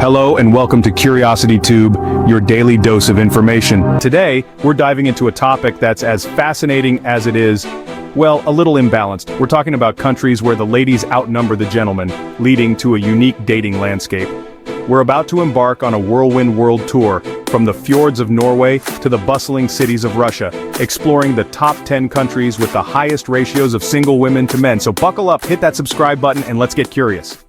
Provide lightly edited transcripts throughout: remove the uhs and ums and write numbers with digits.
Hello and welcome to Curiositytube, your daily dose of information. Today, we're diving into a topic that's as fascinating as it is, well, a little imbalanced. We're talking about countries where the ladies outnumber the gentlemen, leading to a unique dating landscape. We're about to embark on a whirlwind world tour, from the fjords of Norway to the bustling cities of Russia, exploring the top 10 countries with the highest ratios of single women to men. So buckle up, hit that subscribe button, and let's get curious.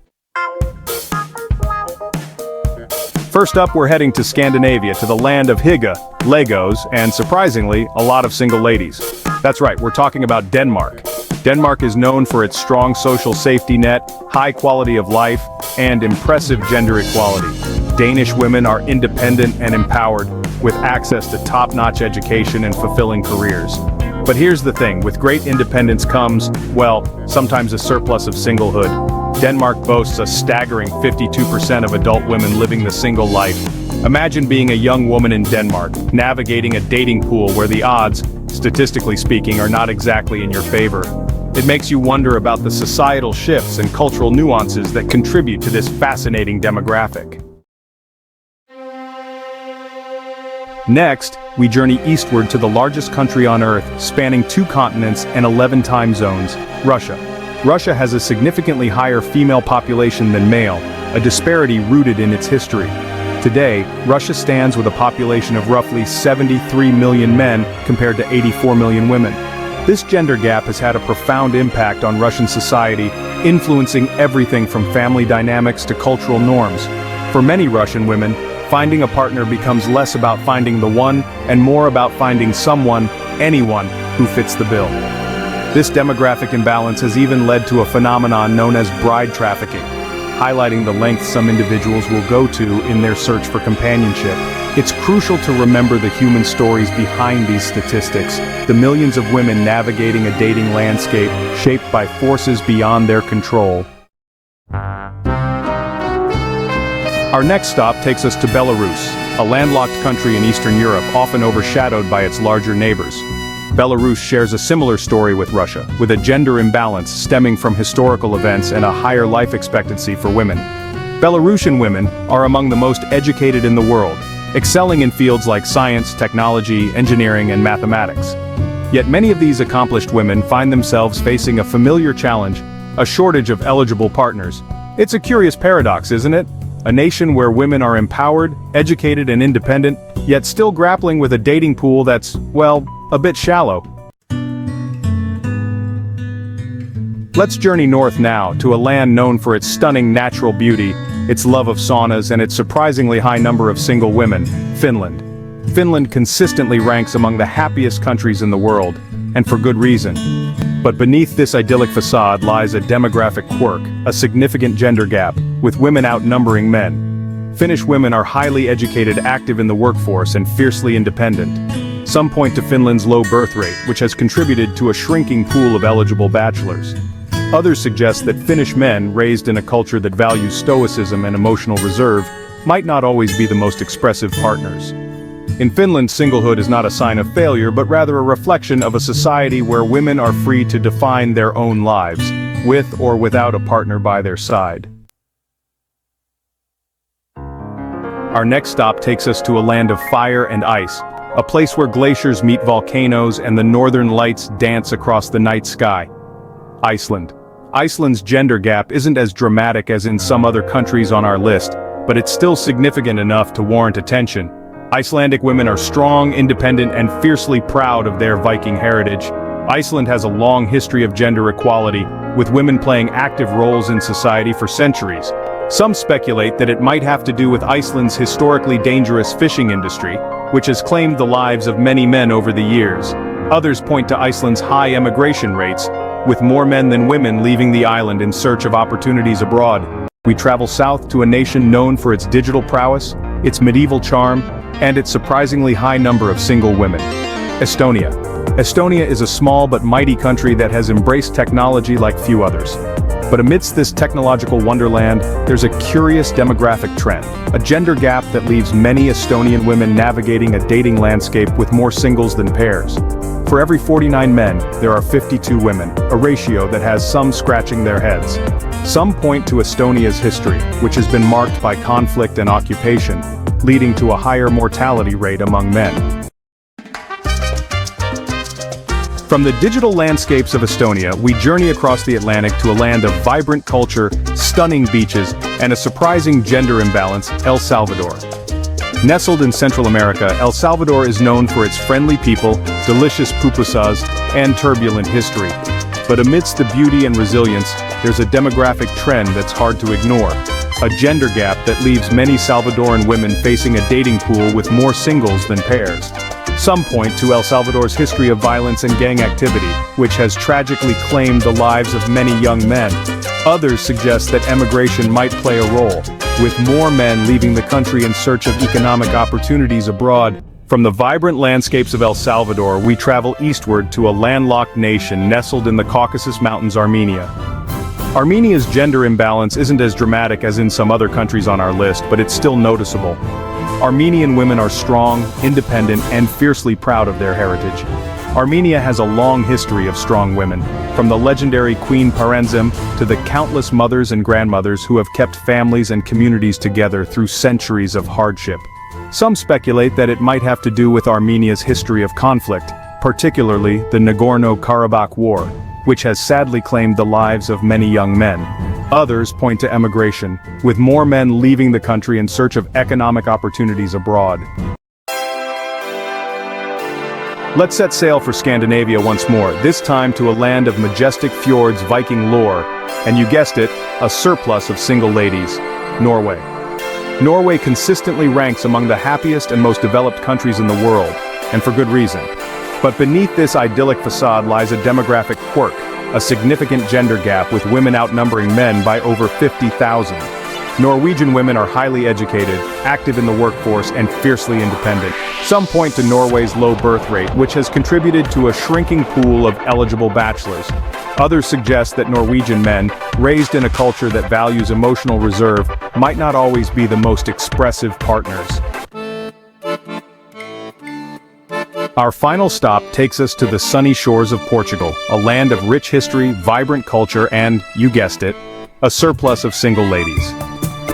First up, we're heading to Scandinavia, to the land of Hygge, Legos, and surprisingly, a lot of single ladies. That's right, we're talking about Denmark. Denmark is known for its strong social safety net, high quality of life, and impressive gender equality. Danish women are independent and empowered, with access to top-notch education and fulfilling careers. But here's the thing, with great independence comes, well, sometimes a surplus of singlehood. Denmark boasts a staggering 52% of adult women living the single life. Imagine being a young woman in Denmark, navigating a dating pool where the odds, statistically speaking, are not exactly in your favor. It makes you wonder about the societal shifts and cultural nuances that contribute to this fascinating demographic. Next, we journey eastward to the largest country on Earth, spanning 2 continents and 11 time zones, Russia. Russia has a significantly higher female population than male, a disparity rooted in its history. Today, Russia stands with a population of roughly 73 million men compared to 84 million women. This gender gap has had a profound impact on Russian society, influencing everything from family dynamics to cultural norms. For many Russian women, finding a partner becomes less about finding the one and more about finding someone, anyone, who fits the bill. This demographic imbalance has even led to a phenomenon known as bride trafficking, highlighting the lengths some individuals will go to in their search for companionship. It's crucial to remember the human stories behind these statistics, the millions of women navigating a dating landscape shaped by forces beyond their control. Our next stop takes us to Belarus, a landlocked country in Eastern Europe often overshadowed by its larger neighbors. Belarus shares a similar story with Russia, with a gender imbalance stemming from historical events and a higher life expectancy for women. Belarusian women are among the most educated in the world, excelling in fields like science, technology, engineering, and mathematics. Yet many of these accomplished women find themselves facing a familiar challenge, a shortage of eligible partners. It's a curious paradox, isn't it? A nation where women are empowered, educated, and independent, yet still grappling with a dating pool that's, well, a bit shallow. Let's journey north now to a land known for its stunning natural beauty, its love of saunas, and its surprisingly high number of single women, Finland. Finland consistently ranks among the happiest countries in the world, and for good reason. But beneath this idyllic facade lies a demographic quirk, a significant gender gap, with women outnumbering men. Finnish women are highly educated, active in the workforce, and fiercely independent. Some point to Finland's low birth rate, which has contributed to a shrinking pool of eligible bachelors. Others suggest that Finnish men, raised in a culture that values stoicism and emotional reserve, might not always be the most expressive partners. In Finland, singlehood is not a sign of failure, but rather a reflection of a society where women are free to define their own lives, with or without a partner by their side. Our next stop takes us to a land of fire and ice, a place where glaciers meet volcanoes and the northern lights dance across the night sky. Iceland. Iceland's gender gap isn't as dramatic as in some other countries on our list, but it's still significant enough to warrant attention. Icelandic women are strong, independent, and fiercely proud of their Viking heritage. Iceland has a long history of gender equality, with women playing active roles in society for centuries. Some speculate that it might have to do with Iceland's historically dangerous fishing industry, which has claimed the lives of many men over the years. Others point to Iceland's high emigration rates, with more men than women leaving the island in search of opportunities abroad. We travel south to a nation known for its digital prowess, its medieval charm, and its surprisingly high number of single women. Estonia. Estonia is a small but mighty country that has embraced technology like few others. But amidst this technological wonderland, there's a curious demographic trend, a gender gap that leaves many Estonian women navigating a dating landscape with more singles than pairs. For every 49 men, there are 52 women, a ratio that has some scratching their heads. Some point to Estonia's history, which has been marked by conflict and occupation, leading to a higher mortality rate among men. From the digital landscapes of Estonia, we journey across the Atlantic to a land of vibrant culture, stunning beaches, and a surprising gender imbalance, El Salvador. Nestled in Central America, El Salvador is known for its friendly people, delicious pupusas, and turbulent history. But amidst the beauty and resilience, there's a demographic trend that's hard to ignore. A gender gap that leaves many Salvadoran women facing a dating pool with more singles than pairs. Some point to El Salvador's history of violence and gang activity, which has tragically claimed the lives of many young men. Others suggest that emigration might play a role, with more men leaving the country in search of economic opportunities abroad. From the vibrant landscapes of El Salvador, we travel eastward to a landlocked nation nestled in the Caucasus Mountains, Armenia. Armenia's gender imbalance isn't as dramatic as in some other countries on our list, but it's still noticeable. Armenian women are strong, independent, and fiercely proud of their heritage. Armenia has a long history of strong women, from the legendary Queen Parenzim to the countless mothers and grandmothers who have kept families and communities together through centuries of hardship. Some speculate that it might have to do with Armenia's history of conflict, particularly the Nagorno-Karabakh War, which has sadly claimed the lives of many young men. Others point to emigration, with more men leaving the country in search of economic opportunities abroad. Let's set sail for Scandinavia once more, this time to a land of majestic fjords, Viking lore, and you guessed it, a surplus of single ladies, Norway. Norway consistently ranks among the happiest and most developed countries in the world, and for good reason. But beneath this idyllic facade lies a demographic quirk, a significant gender gap with women outnumbering men by over 50,000. Norwegian women are highly educated, active in the workforce, and fiercely independent. Some point to Norway's low birth rate, which has contributed to a shrinking pool of eligible bachelors. Others suggest that Norwegian men, raised in a culture that values emotional reserve, might not always be the most expressive partners. Our final stop takes us to the sunny shores of Portugal, a land of rich history, vibrant culture, and, you guessed it, a surplus of single ladies.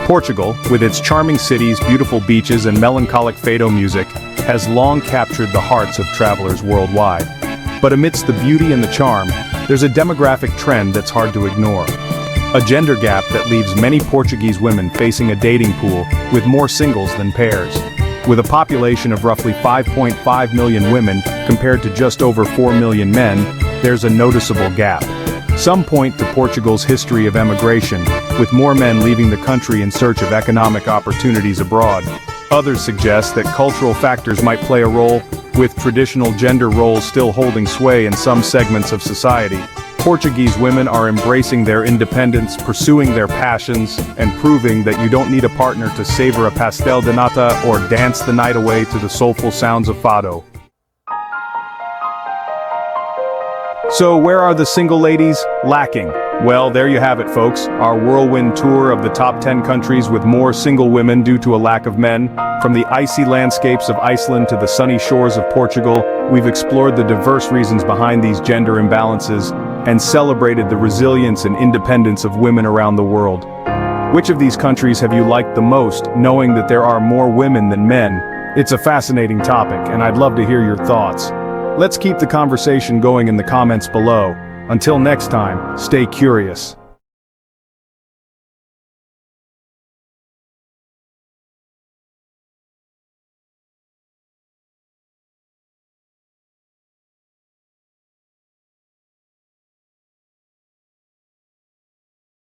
Portugal, with its charming cities, beautiful beaches, and melancholic fado music, has long captured the hearts of travelers worldwide. But amidst the beauty and the charm, there's a demographic trend that's hard to ignore. A gender gap that leaves many Portuguese women facing a dating pool with more singles than pairs. With a population of roughly 5.5 million women compared to just over 4 million men, there's a noticeable gap. Some point to Portugal's history of emigration, with more men leaving the country in search of economic opportunities abroad. Others suggest that cultural factors might play a role, with traditional gender roles still holding sway in some segments of society. Portuguese women are embracing their independence, pursuing their passions, and proving that you don't need a partner to savor a pastel de nata or dance the night away to the soulful sounds of fado. So where are the single ladies? Lacking. Well, there you have it, folks. Our whirlwind tour of the top 10 countries with more single women due to a lack of men. From the icy landscapes of Iceland to the sunny shores of Portugal, we've explored the diverse reasons behind these gender imbalances and celebrated the resilience and independence of women around the world. Which of these countries have you liked the most, knowing that there are more women than men? It's a fascinating topic, and I'd love to hear your thoughts. Let's keep the conversation going in the comments below. Until next time, stay curious.